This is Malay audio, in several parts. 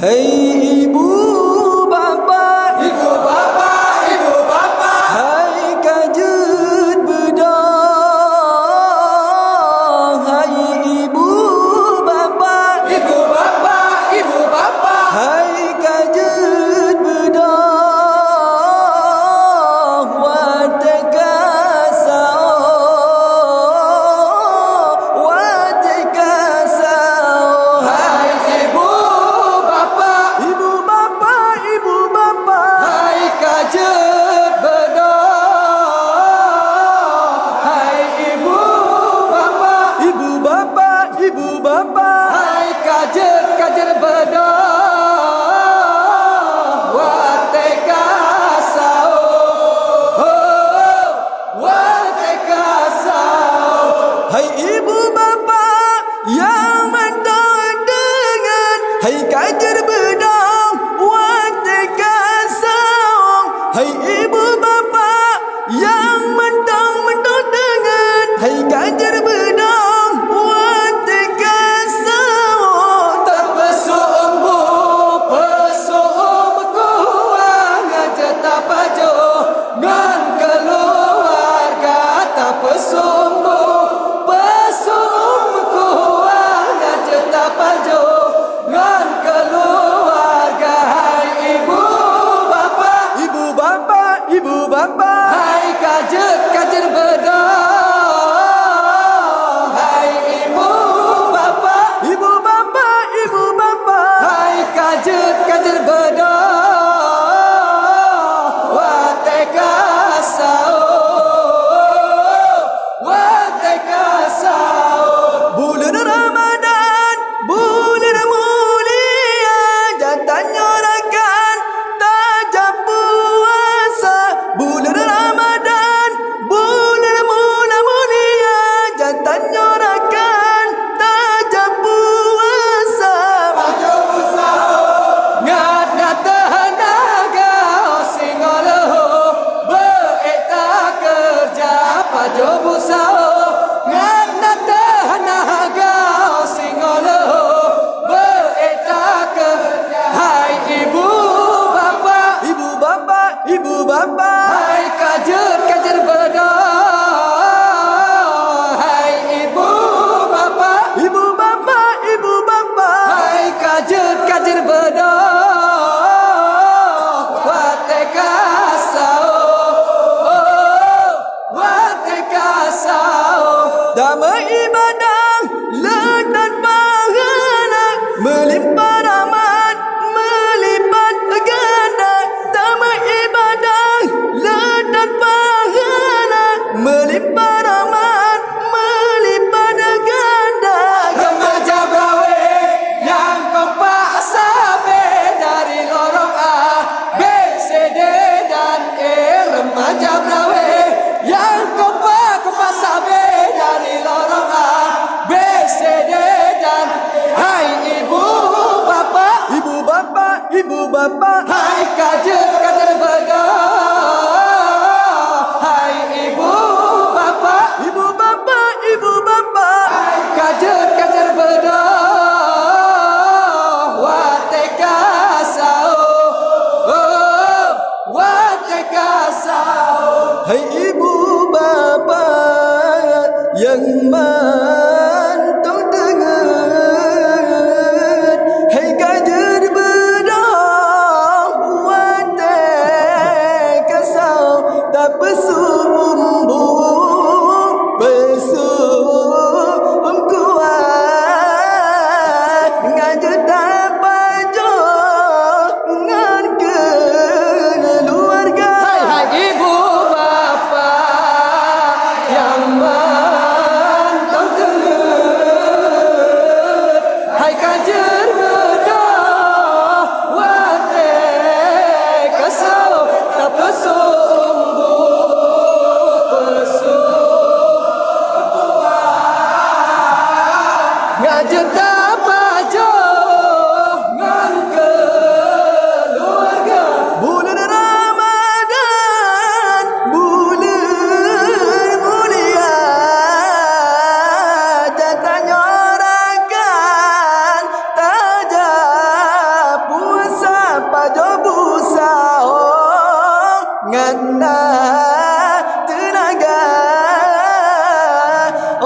Hei ibu bapa, Ibu bapa, ibu bapa, hai kajut bedah. Hai ibu bapa, ibu bapa, ibu bapa, hai kajut bedah. Watekasau. hai ibu bapa, Ibu bapa, ibu bapa, hai kajut bedah. Hai ibu bapa, ibu bapa, ibu bapa, hai kajer bedah. Watekasau, oh, watekasau. hai ibu bapa yang mentang dengan hai kajar bedang watekasau. Hai ibu bapa yang mentang dengan hai kajar bedang watekasau. Terpesumbu pesum kuang jeta pajo ngan keluarga terpesumbu pesum kuang jeta pajo ngan keluarga. Hai ibu bapa, Ibu bapa, ibu bapa, hai kajer bedah. Hai ibu bapa, ibu bapa, ibu bapa, hai kajer bedah. Watekasau, watekasau. bulan Ramadan, bulan mulia, jantannya rakan tajam puasa. Bulan Ramadan, bulan mulia, jantannya rakan tajam puasa. Pajo busau ngada tenaga singoloh beeta kerja. Pajo busau ngada tenaga singoloh beeta kerja. Hai ibu bapa, Ibu bapa, ibu bapa, hai kajer bedah. Hai ibu bapa, ibu bapa, ibu bapa, hai kajer bedah. Watekasau, oh, watekasau. damai ibadah, ledat pahala, melimpah rahmat, melipat ganda. Damai ibadah, ledat pahala, melimpah rahmat, melipat ganda. Remaja brawe yang kompak sabe dari lorong A, B, C, D dan E. Remaja brawe yang kompak sabe dari lorong A, B, C, D dan E. Hai ibu ngana tenaga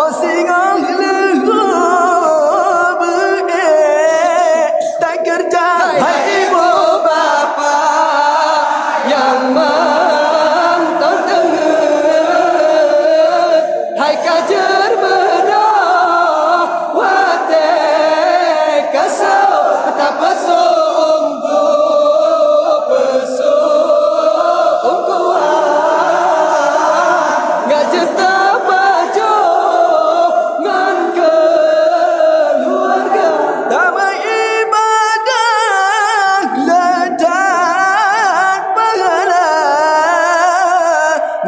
oh singang lu be tak kerja Hai ibu bapa yang menonton dengar, hai kajar bedah wate kasau tak pesung pesung kuat ngajar tak baju ngan keluarga. damai ibadah ledak pahala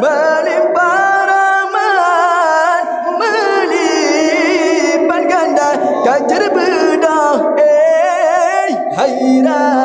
melimpah rahmat melipat ganda kajar bedah hairan